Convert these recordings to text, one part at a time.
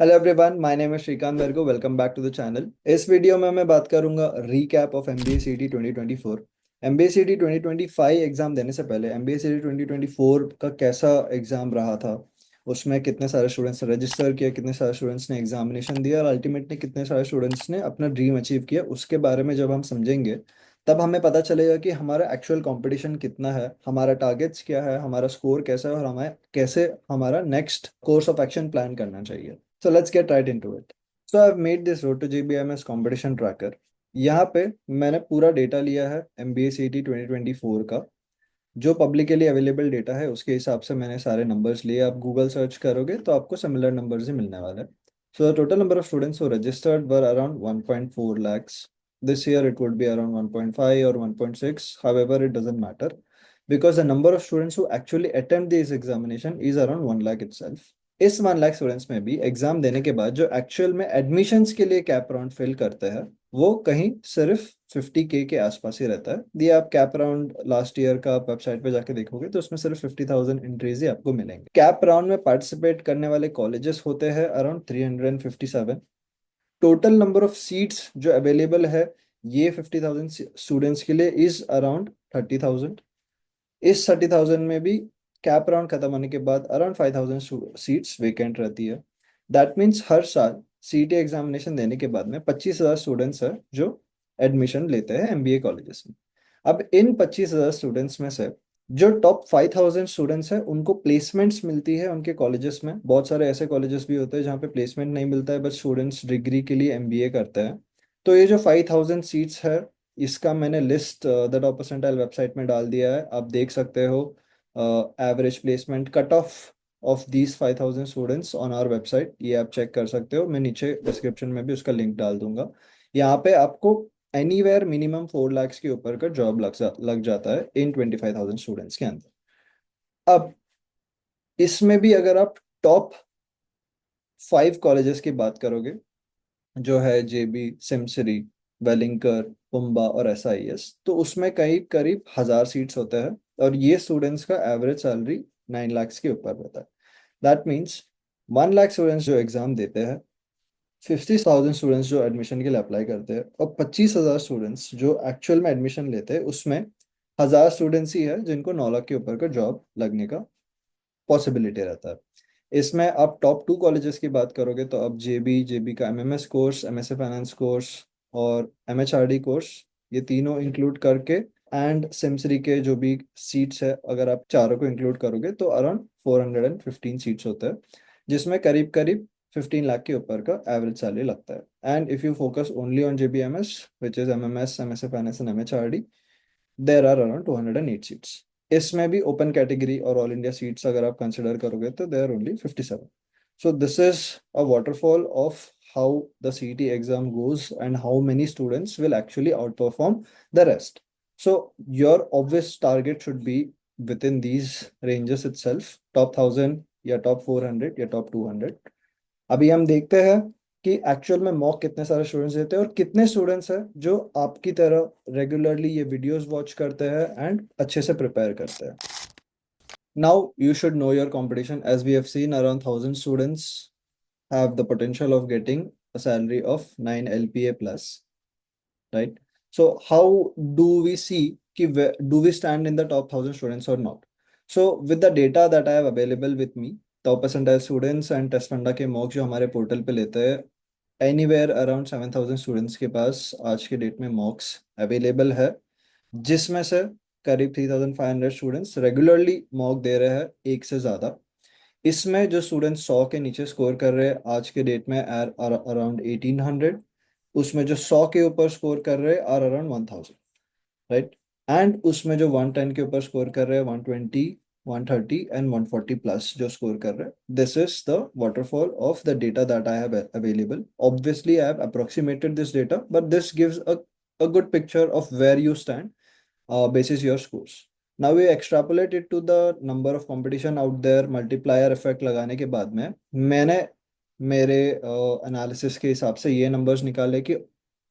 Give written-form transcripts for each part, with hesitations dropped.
Hello everyone, my name है Shrikant Vargo. Welcome back to the channel. इस video में मैं बात करूंगा रीकैप ऑफ एमबीए सीटी 2024। एमबीए सीटी 2025 एग्जाम देने से पहले एमबीए सीटी 2024 का कैसा एग्जाम रहा था, उसमें कितने सारे स्टूडेंट्स ने रजिस्टर किया, कितने सारे स्टूडेंट्स ने एग्जामिनेशन दिया और अल्टीमेटली कितने सारे स्टूडेंट्स ने अपना ड्रीम अचीव किया, उसके बारे में जब हम समझेंगे तब हमें पता चलेगा कि हमारा एक्चुअल कंपटीशन कितना है, हमारा टारगेट्स क्या है, हमारा स्कोर कैसा है और हमें कैसे हमारा next course of action plan करना चाहिए। So let's get right into it. So I've made this Road to GBMS competition tracker. यहाँ पे मैंने पूरा डेटा लिया है MBA CET 2024 का। जो पब्लिकली अवेलेबल डेटा है उसके हिसाब से मैंने सारे नंबर्स लिए। आप गूगल सर्च करोगे तो आपको सिमिलर नंबर्स ही मिलने वाले हैं। So the total number of students who registered were around 1.4 lakhs. This year it would be around 1.5 or 1.6. However, it doesn't matter because the number of students who actually attempt this examination is around 1 lakh itself. इस 1 lakh students में भी exam देने के बाद जो actual में admissions के लिए कैप राउंड फिल करते हैं वो कहीं सिर्फ 50K के आसपास ही रहता है। ये आप कैप राउंड लास्ट ईयर का आप वेबसाइट पे जाके देखोगे तो उसमें सिर्फ 50,000 एंट्रीज ही आपको मिलेंगे। कैप राउंड में पार्टिसिपेट करने वाले कॉलेजेस होते हैं around 357। Total number of seats जो अवेलेबल है ये 50,000 स्टूडेंट्स के लिए इज अराउंड 30,000। इस 30,000 में भी कैप राउंड खत्म होने के बाद अराउंड 5,000 सीट्स वेकेंट रहती है। दैट मीन्स हर साल सीटी एग्जामिनेशन देने के बाद में 25,000 स्टूडेंट्स है जो एडमिशन लेते हैं एमबीए कॉलेजेस में। अब इन 25,000 स्टूडेंट्स में से जो टॉप 5,000 स्टूडेंट्स हैं उनको प्लेसमेंट्स मिलती है उनके कॉलेजेस में। बहुत सारे ऐसे कॉलेजेस भी होते हैं जहाँ पे प्लेसमेंट नहीं मिलता है, बस स्टूडेंट्स डिग्री के लिए एमबीए करते हैं। तो ये जो 5,000 सीट्स है इसका मैंने list the top percentile website में डाल दिया है। आप देख सकते हो average placement cut off of these 5,000 students on our website. ये आप चेक कर सकते हो, मैं नीचे डिस्क्रिप्शन में भी उसका लिंक डाल दूंगा। यहाँ पे आपको एनीवेयर मिनिमम 4 lakhs के ऊपर का जॉब लग जाता है इन 25,000 स्टूडेंट्स के अंदर। अब इसमें भी अगर आप टॉप 5 कॉलेजेस की बात करोगे जो है जेबी, सिमसरी, वेलिंकर, पुम्बा और एसआईएस, तो उसमें करीब करीब 1,000 सीट्स होते हैं और ये स्टूडेंट्स का एवरेज सैलरी 9 lakhs के ऊपर रहता है। दैट मीन्स 1 लाख स्टूडेंट्स जो एग्जाम देते हैं, 50,000 स्टूडेंट्स जो एडमिशन के लिए अप्लाई करते हैं और 25,000 स्टूडेंट्स जो एक्चुअल में एडमिशन लेते हैं, उसमें 1,000 स्टूडेंट्स ही है जिनको 9 लाख के ऊपर का जॉब लगने का पॉसिबिलिटी रहता है। इसमें आप टॉप 2 कॉलेजेस की बात करोगे तो अब जेबी का MMS course, MSA finance course और एमएचआरडी कोर्स, ये तीनों इंक्लूड करके एंड सिमसरी के जो भी सीट्स है अगर आप चारों को इंक्लूड करोगे तो अराउंड 415 सीट्स होते हैं, जिसमें करीब करीब 15 लाख के ऊपर का एवरेज सैलरी लगता है। And if you focus only on JBMS which is MMS, MSA finance and MHRD, there are around 208 seats. इसमें भी ओपन कैटेगरी और ऑल इंडिया सीट्स अगर आप कंसिडर करोगे तो there only 57। So this is a waterfall of how the CET exam goes and how many students will actually outperform the rest. So your obvious target should be within these ranges itself, top 1,000 या top 400 या top 200। अभी हम देखते हैं कि actual में mock कितने सारे स्टूडेंट्स देते हैं और कितने स्टूडेंट्स हैं जो आपकी तरह रेगुलरली ये वीडियोस वॉच करते हैं एंड अच्छे से प्रिपेयर करते हैं। Now you should know your competition. As we have seen around 1,000 students have the potential of getting a salary of 9 LPA plus, right? So how do we see कि do we stand in the top 1,000 students or not? So with the data that I have available with me, top percentile students and test funda के mock जो हमारे portal पे लेते हैं, anywhere around 7,000 students के पास आज के डेट में मॉक्स अवेलेबल है, जिसमें से करीब 3,500 स्टूडेंट्स रेगुलरली मॉक दे रहे हैं, एक से ज़्यादा। इसमें जो स्टूडेंट्स 100 के नीचे स्कोर कर रहे हैं आज के डेट में आर अराउंड 1,800। उसमें जो 100 के ऊपर स्कोर कर रहे हैं आर अराउंड 1,000, राइट। एंड उसमें जो 110 के ऊपर स्कोर कर रहे हैं 120, 130 एंड 140 प्लस जो स्कोर कर रहे हैं। This is the waterfall of the data that I have available. Obviously I have approximated this data but this gives a good picture of where you stand basis your scores. Now we extrapolate it to the number of competition out there, multiplier effect लगाने के बाद में मैंने मेरे analysis के हिसाब से ये नंबर्स निकाले कि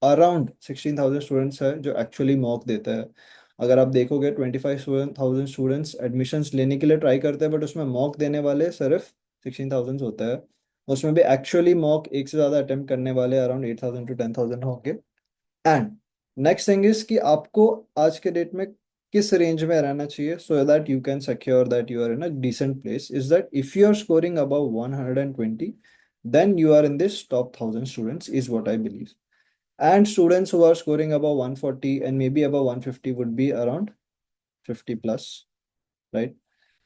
अराउंड 16,000 स्टूडेंट्स है जो एक्चुअली मॉक देते हैं अगर आप देखोगे 25,000 स्टूडेंट्स एडमिशन्स लेने के लिए ट्राई करते हैं, बट उसमें मॉक देने वाले सिर्फ 16,000 होता है। उसमें भी एक्चुअली मॉक एक से ज़्यादा अटेम्प्ट करने वाले अराउंड 8,000 to 10,000 होंगे। एंड नेक्स्ट थिंग इज कि आपको आज के डेट में किस रेंज में रहना चाहिए so that you can secure that you are in a decent place, is that if you are scoring about 120 then you are in this top 1,000 students is what I believe. And students who are scoring above 140 and maybe above 150 would be around 50 plus, right?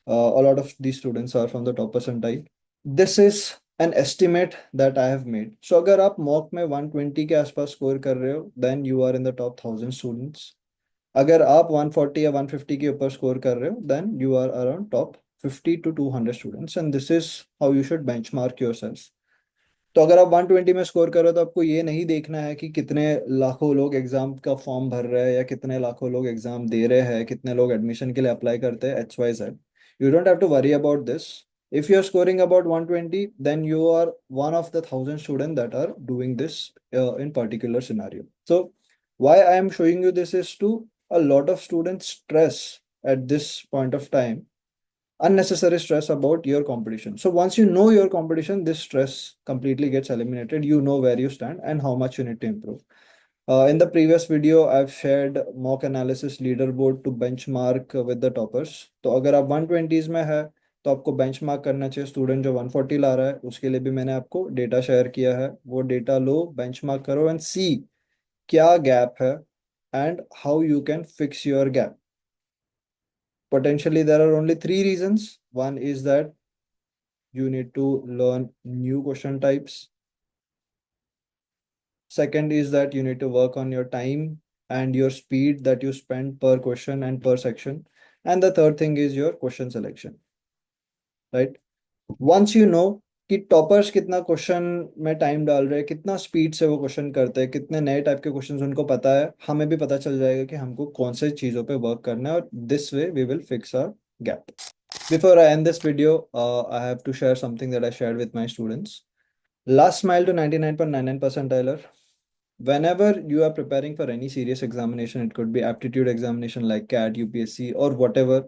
A lot of these students are from the top percentile. This is an estimate that I have made. So अगर आप mock में 120 के आसपास score कर रहे हो then you are in the top 1,000 students. अगर आप 140 या 150 के ऊपर स्कोर कर रहे हो then you are around top 50 to 200 students, and this is how you should benchmark yourselves. तो अगर आप 120 में स्कोर कर रहे हो तो आपको ये नहीं देखना है कि कितने लाखों लोग एग्जाम का फॉर्म भर रहे हैं या कितने लाखों लोग एग्जाम दे रहे हैं, कितने लोग एडमिशन के लिए अप्लाई करते हैं, XYZ. You don't have to worry about this. If you are scoring about 120, then you are one of the 1,000 students that are doing this in particular scenario. So why I am showing you this is to a lot of students stress at this point of time, unnecessary stress about your competition. So once you know your competition, this stress completely gets eliminated. You know where you stand and how much you need to improve. In the previous video, I've shared mock analysis leaderboard to benchmark with the toppers. तो अगर आप 120s में है तो आपको benchmark करना चाहिए student जो 140 ला रहा है, उसके लिए भी मैंने आपको डेटा शेयर किया है। वो डेटा लो, बेंचमार्क करो एंड सी क्या गैप है and how you can fix your gap. Potentially, there are only three reasons. One is that you need to learn new question types. Second is that you need to work on your time and your speed that you spend per question and per section. And the third thing is your question selection, right? Once you know कि toppers कितना question में time डाल रहे हैं, कितना speed से वो question करते हैं, कितने नए टाइप के क्वेश्चंस उनको पता है, हमें भी पता चल जाएगा कि हमको कौन से चीज़ों पे वर्क करना है, और this way we will fix our gap. Before I end this video, I have to share something that I shared with my students. Last mile to 99.99 percentiler. Whenever you are preparing for any serious examination, it could be aptitude examination like CAT, UPSC, or whatever,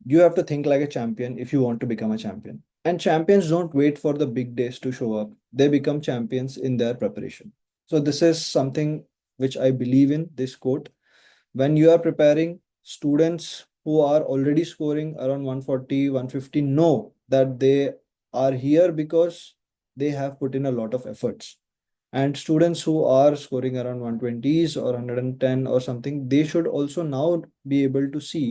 you have to think like a champion if you want to become a champion. And champions don't wait for the big days to show up. They become champions in their preparation. So this is something which I believe in, this quote. When you are preparing, students who are already scoring around 140, 150 know that they are here because they have put in a lot of efforts. And students who are scoring around 120s or 110 or something, they should also now be able to see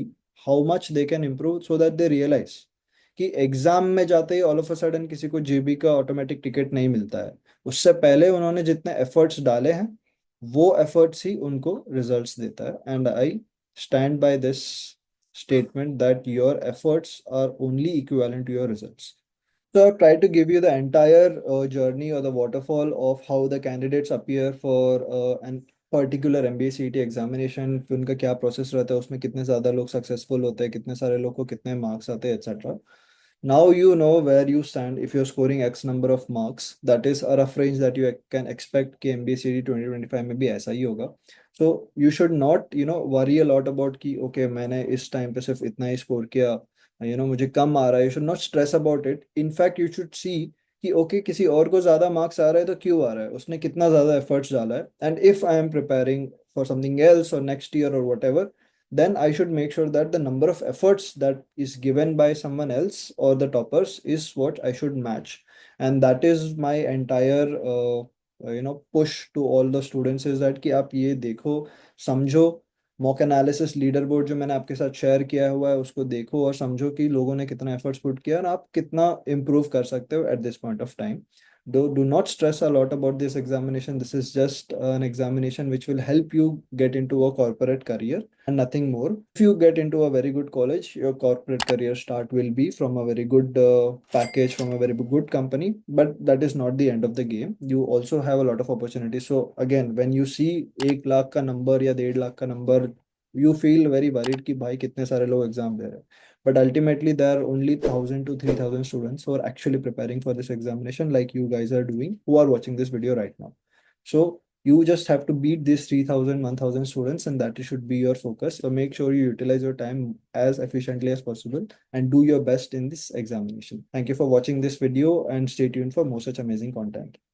how much they can improve so that they realize कि exam में जाते ही all of a sudden किसी को जेबी का automatic ticket नहीं मिलता है। उससे पहले उन्होंने जितने एफर्ट्स डाले हैं वो एफर्ट्स ही उनको रिजल्ट्स देता है। And I stand by this statement that your efforts are only equivalent to your results. So I've tried to give you the entire journey or the waterfall of how the candidates appear for an particular MBA CET examination, फिर उनका क्या process रहता है, उसमें कितने ज़्यादा लोग successful होते हैं, कितने सारे लोग को कितने मार्क्स आते हैं, etc. Now you know where you stand if you're scoring X number of marks. That is a rough range that you can expect कि MBA CET 2025 में भी ऐसा ही होगा. So you should not worry a lot about कि okay मैंने इस time पे सिर्फ इतना ही स्कोर किया, मुझे कम आ रहा है. You should not stress about it. In fact you should see कि ओके किसी और को ज्यादा मार्क्स आ रहा है तो क्यों आ रहा है, उसने कितना ज्यादा एफर्ट्स डाला है. And if I am preparing for something else और नेक्स्ट ईयर और what ever, then I should make sure that the number of efforts that is given by someone else or the toppers is what I should match. And that is my entire push to all the students is that कि आप ये देखो, समझो, mock analysis leader board जो मैंने आपके साथ share किया हुआ है उसको देखो और समझो कि लोगों ने कितना एफर्ट्स पुट किया और आप कितना इम्प्रूव कर सकते हो at this point of time. Do not stress a lot about this examination. This is just an examination which will help you get into a corporate career and nothing more. If you get into a very good college, your corporate career start will be from a very good package from a very good company, but that is not the end of the game. You also have a lot of opportunities. So again, when you see 1 lakh का number या 1.5 लाख का number, you feel very worried कि भाई कितने सारे लोग exam दे रहे हैं. But ultimately, there are only 1,000 to 3,000 students who are actually preparing for this examination, like you guys are doing, who are watching this video right now. So You just have to beat these 3,000, 1,000 students, and that should be your focus. So make sure you utilize your time as efficiently as possible and do your best in this examination. Thank you for watching this video and stay tuned for more such amazing content.